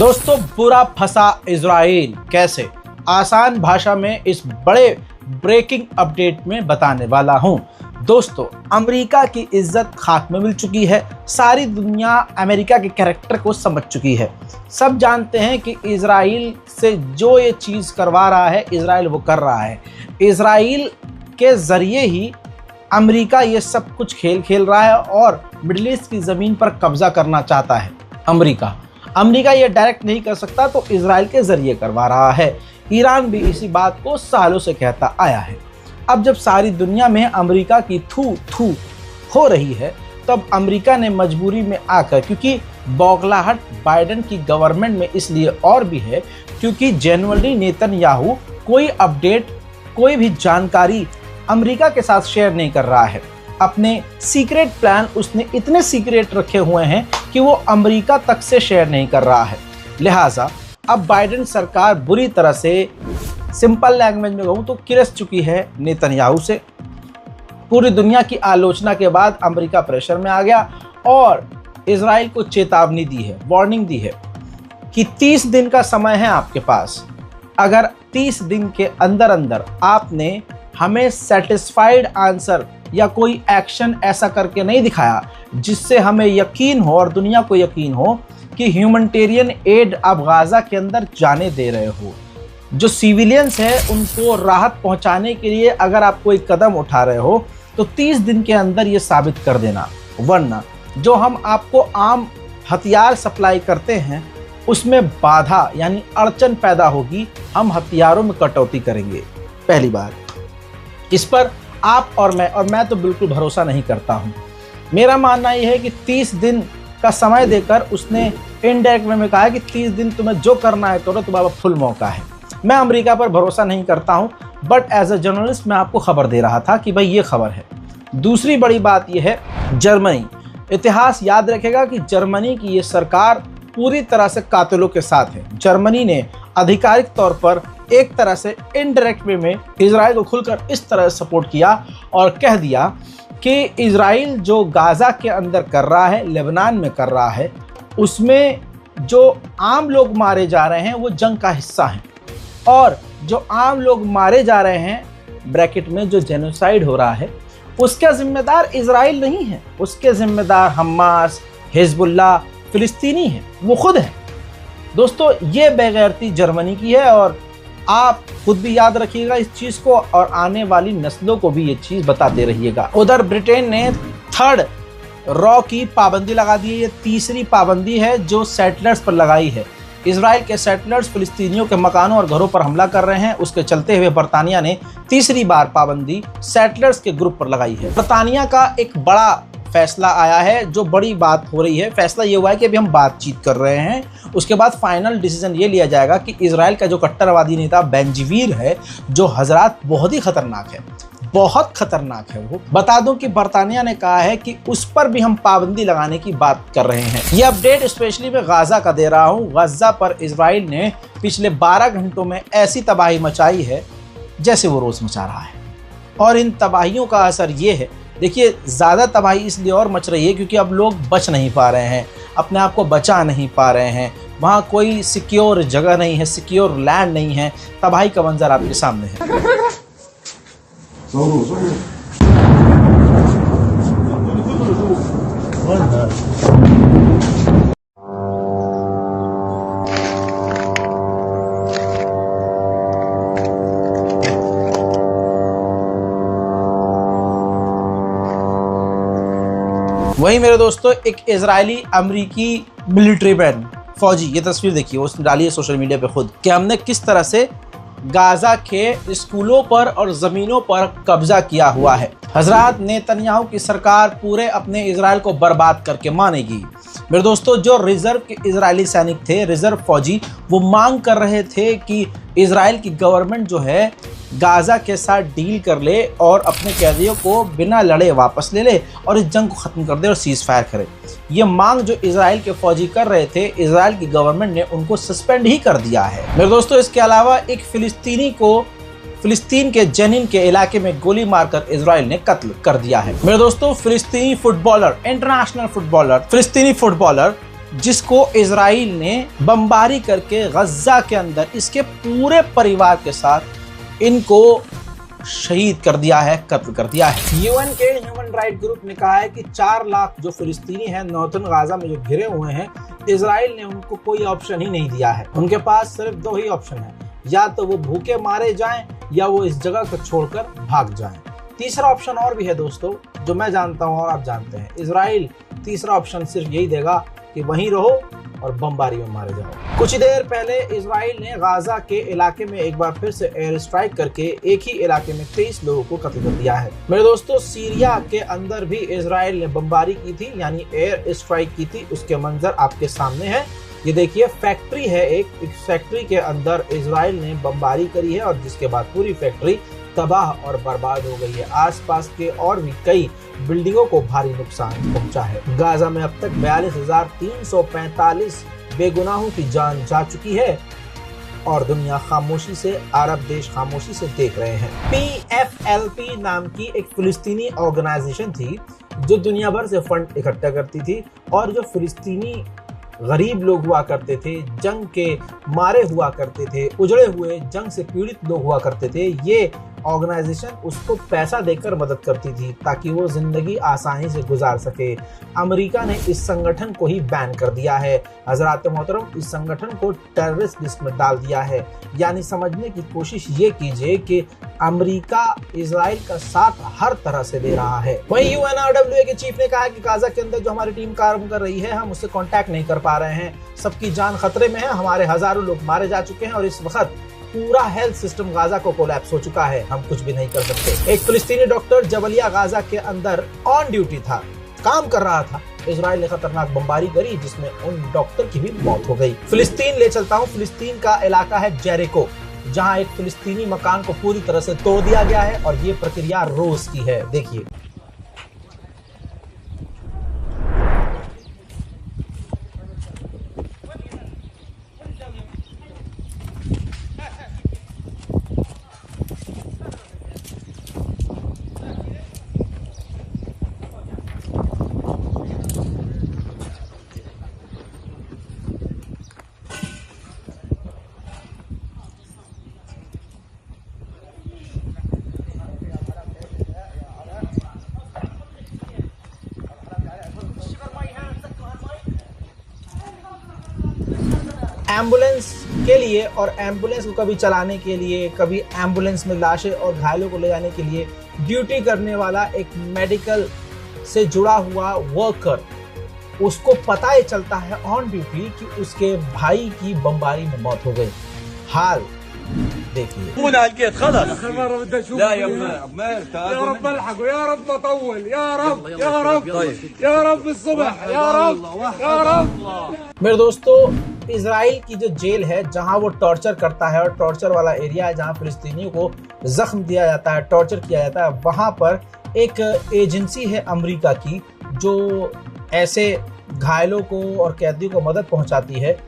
दोस्तों, बुरा फंसा इजराइल कैसे, आसान भाषा में इस बड़े ब्रेकिंग अपडेट में बताने वाला हूं। दोस्तों, अमेरिका की इज्जत खाक में मिल चुकी है। सारी दुनिया अमेरिका के कैरेक्टर को समझ चुकी है। सब जानते हैं कि इजराइल से जो ये चीज़ करवा रहा है, इजराइल वो कर रहा है। इजराइल के ज़रिए ही अमेरिका ये सब कुछ खेल खेल रहा है और मिडिल ईस्ट की ज़मीन पर कब्जा करना चाहता है। अमेरिका ये डायरेक्ट नहीं कर सकता, तो इजराइल के ज़रिए करवा रहा है। ईरान भी इसी बात को सालों से कहता आया है। अब जब सारी दुनिया में अमेरिका की थू थू हो रही है, तब अमेरिका ने मजबूरी में आकर, क्योंकि बौखलाहट बाइडेन की गवर्नमेंट में इसलिए और भी है क्योंकि जनरली नेतन्याहू कोई अपडेट, कोई भी जानकारी अमेरिका के साथ शेयर नहीं कर रहा है। अपने सीक्रेट प्लान उसने इतने सीक्रेट रखे हुए हैं कि वो अमेरिका तक से शेयर नहीं कर रहा है। लिहाजा अब बाइडेन सरकार बुरी तरह से, सिंपल लैंग्वेज में कहूँ तो, किरस चुकी है नेतन्याहू से। पूरी दुनिया की आलोचना के बाद अमेरिका प्रेशर में आ गया और इजराइल को चेतावनी दी है, वार्निंग दी है कि 30 दिन का समय है आपके पास। अगर 30 दिन के अंदर अंदर आपने हमें सेटिस्फाइड आंसर या कोई एक्शन ऐसा करके नहीं दिखाया जिससे हमें यकीन हो और दुनिया को यकीन हो कि ह्यूमैनिटेरियन एड आप गाजा के अंदर जाने दे रहे हो, जो सिविलियंस है उनको राहत पहुंचाने के लिए अगर आप कोई कदम उठा रहे हो, तो 30 दिन के अंदर ये साबित कर देना, वरना जो हम आपको आम हथियार सप्लाई करते हैं उसमें बाधा यानी अड़चन पैदा होगी। हम हथियारों में कटौती करेंगे। पहली बात, इस पर आप और मैं तो बिल्कुल भरोसा नहीं करता हूँ। मेरा मानना यह है कि 30 दिन का समय देकर उसने इनडायरेक्ट में कहा है कि 30 दिन तुम्हें जो करना है करो, तुम्हारा फुल मौका है। मैं अमेरिका पर भरोसा नहीं करता हूँ, बट एज अ जर्नलिस्ट मैं आपको खबर दे रहा था कि भाई ये खबर है। दूसरी बड़ी बात यह है, जर्मनी, इतिहास याद रखेगा कि जर्मनी की ये सरकार पूरी तरह से कातिलों के साथ है। जर्मनी ने आधिकारिक तौर पर एक तरह से इनडायरेक्ट वे में इजराइल को खुलकर इस तरह सपोर्ट किया और कह दिया कि इजराइल जो गाजा के अंदर कर रहा है, लेबनान में कर रहा है, उसमें जो आम लोग मारे जा रहे हैं वो जंग का हिस्सा हैं, और जो आम लोग मारे जा रहे हैं, ब्रैकेट में जो जेनोसाइड हो रहा है, उसका जिम्मेदार इजराइल नहीं है, उसके जिम्मेदार हमास, हिजबुल्लाह, फिलिस्तीनी है, वो खुद है। दोस्तों, ये बेगैरती जर्मनी की है और आप खुद भी याद रखिएगा इस चीज़ को और आने वाली नस्लों को भी ये चीज़ बताते रहिएगा। उधर ब्रिटेन ने 3rd रॉ की पाबंदी लगा दी है। ये तीसरी पाबंदी है जो सेटलर्स पर लगाई है। इजराइल के सेटलर्स फिलिस्तीनियों के मकानों और घरों पर हमला कर रहे हैं। उसके चलते हुए बरतानिया ने तीसरी बार पाबंदी सेटलर्स के ग्रुप पर लगाई है। बरतानिया का एक बड़ा फैसला आया है, जो बड़ी बात हो रही है। फैसला ये हुआ है कि अभी हम बातचीत कर रहे हैं, उसके बाद फाइनल डिसीजन ये लिया जाएगा कि इजराइल का जो कट्टरवादी नेता बेंजवीर है, जो हजरात बहुत ही खतरनाक है, बहुत खतरनाक है। वो बता दूं कि बरतानिया ने कहा है कि उस पर भी हम पाबंदी लगाने की बात कर रहे हैं। ये अपडेट स्पेशली मैं गाजा का दे रहा हूँ। गाजा पर इजराइल ने पिछले 12 घंटों में ऐसी तबाही मचाई है जैसे वो रोज़ मचा रहा है, और इन तबाहियों का असर ये है, देखिए, ज़्यादा तबाही इसलिए और मच रही है क्योंकि अब लोग बच नहीं पा रहे हैं, अपने आप को बचा नहीं पा रहे हैं। वहाँ कोई सिक्योर जगह नहीं है, सिक्योर लैंड नहीं है। तबाही का मंजर आपके सामने है। वहीं मेरे दोस्तों, एक इजरायली अमरीकी मिलिट्री मैन, फौजी, ये तस्वीर देखिए, उसने डाली है सोशल मीडिया पे खुद, कि हमने किस तरह से गाजा के स्कूलों पर और ज़मीनों पर कब्जा किया हुआ है। हजरात, नेतन्याहू की सरकार पूरे अपने इजराइल को बर्बाद करके मानेगी। मेरे दोस्तों, जो रिजर्व के इजरायली सैनिक थे, रिजर्व फौजी, वो मांग कर रहे थे कि इजराइल की गवर्नमेंट जो है गाजा के साथ डील कर ले और अपने कैदियों को बिना लड़े वापस ले ले और इस जंग को ख़त्म कर दे और सीज़ फायर करे। ये मांग जो इजराइल के फौजी कर रहे थे, इजराइल की गवर्नमेंट ने उनको सस्पेंड ही कर दिया है। मेरे दोस्तों, इसके अलावा एक फिलिस्तीनी को फिलिस्तीन के जेनिन के इलाके में गोली मारकर इजराइल ने कत्ल कर दिया है। मेरे दोस्तों, फिलिस्तीनी फुटबॉलर, इंटरनेशनल फुटबॉलर, फिलिस्तीनी फुटबॉलर जिसको इजराइल ने बमबारी करके गज्जा के अंदर इसके पूरे परिवार के साथ इनको शहीद कर दिया है, कत्ल कर दिया है। यूएन के ह्यूमन राइट ग्रुप ने कहा है कि 4 लाख जो फिलिस्तीनी हैं नॉर्थन गाजा में जो घिरे हुए हैं, इजराइल ने उनको कोई ऑप्शन ही नहीं दिया है। उनके पास सिर्फ 2 ही ऑप्शन है, या तो वो भूखे मारे जाएं या वो इस जगह को छोड़कर भाग जाएं। तीसरा ऑप्शन और भी है दोस्तों, जो मैं जानता हूं और आप जानते हैं। इजराइल तीसरा ऑप्शन सिर्फ यही देगा कि वहीं रहो और बमबारी में मारे जाओ। कुछ देर पहले इजराइल ने गाजा के इलाके में एक बार फिर से एयर स्ट्राइक करके एक ही इलाके में 23 लोगों को कत्ल कर दिया है। मेरे दोस्तों, सीरिया के अंदर भी इजराइल ने बमबारी की थी, यानी एयर स्ट्राइक की थी। उसके मंजर आपके सामने है। ये देखिए, फैक्ट्री है, एक फैक्ट्री के अंदर इजराइल ने बमबारी करी है और जिसके बाद पूरी फैक्ट्री तबाह और बर्बाद हो गई है। आसपास के और भी कई बिल्डिंगों को भारी नुकसान पहुंचा है। गाजा में अब तक 42,345 बेगुनाहों की जान जा चुकी है और दुनिया खामोशी से, अरब देश खामोशी से देख रहे हैं। PFLP नाम की एक फिलिस्तीनी ऑर्गेनाइजेशन थी जो दुनिया भर से फंड इकट्ठा करती थी और जो फिलिस्तीनी गरीब लोग हुआ करते थे, जंग के मारे हुआ करते थे, उजड़े हुए जंग से पीड़ित लोग हुआ करते थे, ये ऑर्गेनाइजेशन उसको पैसा देकर मदद करती थी ताकि वो जिंदगी आसानी से गुजार सके। अमेरिका ने इस संगठन को ही बैन कर दिया है। हजरात मोहतरम, इस संगठन को टेररिस्ट लिस्ट में डाल दिया है। यानी समझने की कोशिश ये कीजिए कि अमेरिका इजराइल का साथ हर तरह से दे रहा है। वहीं UNRWA के चीफ ने कहा कि गाजा के अंदर जो हमारी टीम काम कर रही है, हम उससे कांटेक्ट नहीं कर पा रहे हैं, सबकी जान खतरे में है, हमारे हजारों लोग मारे जा चुके हैं और इस वक्त पूरा हेल्थ सिस्टम गाजा को कोलैप्स हो चुका है, हम कुछ भी नहीं कर सकते। एक फिलिस्तीनी डॉक्टर जबलिया गाजा के अंदर ऑन ड्यूटी था, काम कर रहा था। इजराइल ने खतरनाक बमबारी करी जिसमें उन डॉक्टर की भी मौत हो गई। फिलिस्तीन ले चलता हूँ। फिलिस्तीन का इलाका है जेरिको, जहाँ एक फिलिस्तीनी मकान को पूरी तरह से तोड़ दिया गया है और ये प्रक्रिया रोज की है। देखिए, एम्बुलेंस के लिए और एम्बुलेंस को कभी चलाने के लिए, कभी एम्बुलेंस में लाशें और घायलों को ले जाने के लिए ड्यूटी करने वाला एक मेडिकल से जुड़ा हुआ वर्कर, उसको पता ही चलता है ऑन ड्यूटी कि उसके भाई की बमबारी में मौत हो गई। हाल देखिए। मेरे दोस्तों, इजराइल की जो जेल है जहां वो टॉर्चर करता है और टॉर्चर वाला एरिया है जहां फिलिस्तीनियों को जख्म दिया जाता है, टॉर्चर किया जाता है, वहां पर एक एजेंसी है अमेरिका की जो ऐसे घायलों को और कैदियों को मदद पहुंचाती है।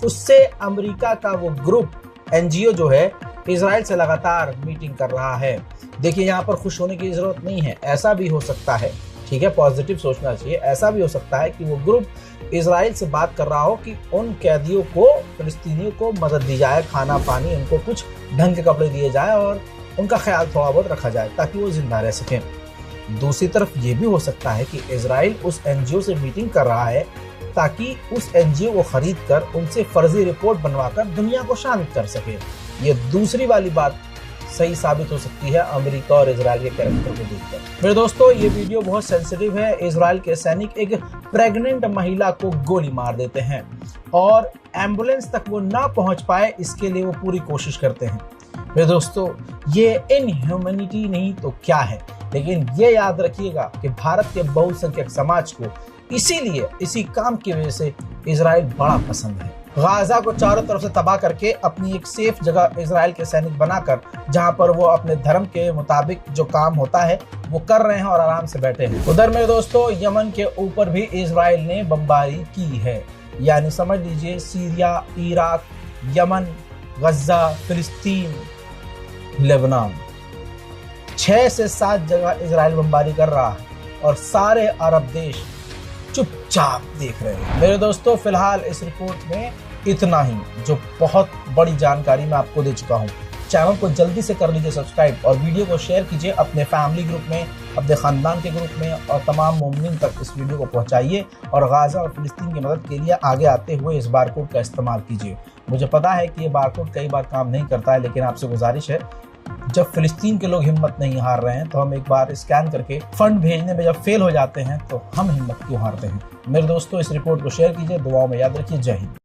उससे अमेरिका का वो ग्रुप NGO जो है इजराइल से लगातार मीटिंग कर रहा है। देखिए, यहाँ पर खुश होने की जरूरत नहीं है। ऐसा भी हो सकता है, ठीक है, पॉजिटिव सोचना चाहिए। ऐसा भी हो सकता है कि वो ग्रुप इजराइल से बात कर रहा हो कि उन कैदियों को, फिलिस्तीनियों को मदद दी जाए, खाना पानी, उनको कुछ ढंग के कपड़े दिए जाए और उनका ख्याल थोड़ा बहुत रखा जाए ताकि वो जिंदा रह सकें। दूसरी तरफ ये भी हो सकता है कि इजराइल उस NGO से मीटिंग कर रहा है ताकि उस NGO को खरीद कर उनसे फर्जी रिपोर्ट बनवाकर दुनिया को शांत कर सके। ये दूसरी वाली बात सही साबित हो सकती है अमेरिका और इजराइल के कैरेक्टर को देखकर। मेरे दोस्तों, ये वीडियो बहुत सेंसिटिव है। इजराइल के सैनिक एक प्रेग्नेंट महिला को गोली मार देते हैं और एम्बुलेंस तक वो ना पहुंच पाए, इसके लिए वो पूरी कोशिश करते हैं। मेरे दोस्तों, ये इनह्यूमैनिटी नहीं तो क्या है। लेकिन ये याद रखिएगा कि भारत के बहुसंख्यक समाज को इसीलिए, इसी काम की वजह से इजराइल बड़ा पसंद है। गाजा को चारों तरफ से तबाह करके अपनी एक सेफ जगह इजराइल के सैनिक बनाकर, जहां पर वो अपने धर्म के मुताबिक जो काम होता है वो कर रहे हैं और आराम से बैठे हैं। उधर मेरे दोस्तों, यमन के ऊपर भी इजराइल ने बमबारी की है। यानी समझ लीजिए, सीरिया, इराक, यमन, गज्जा, फिलिस्तीन, लेबनान, 6 से 7 जगह इजराइल बमबारी कर रहा है और सारे अरब देश चुपचाप देख रहे हैं। मेरे दोस्तों, फिलहाल इस रिपोर्ट में इतना ही, जो बहुत बड़ी जानकारी मैं आपको दे चुका हूँ। चैनल को जल्दी से कर लीजिए सब्सक्राइब और वीडियो को शेयर कीजिए अपने फैमिली ग्रुप में, अपने खानदान के ग्रुप में, और तमाम मोमिन तक इस वीडियो को पहुंचाइए और गाजा और फिलिस्तीन की मदद के लिए आगे आते हुए इस बारकोड का इस्तेमाल कीजिए। मुझे पता है कि ये बारकोड कई बार काम नहीं करता है, लेकिन आपसे गुजारिश है, जब फिलिस्तीन के लोग हिम्मत नहीं हार रहे हैं तो हम एक बार स्कैन करके फंड भेजने में जब फेल हो जाते हैं तो हम हिम्मत क्यों हारते हैं। मेरे दोस्तों, इस रिपोर्ट को शेयर कीजिए, दुआओं में याद रखिए। जय हिंद।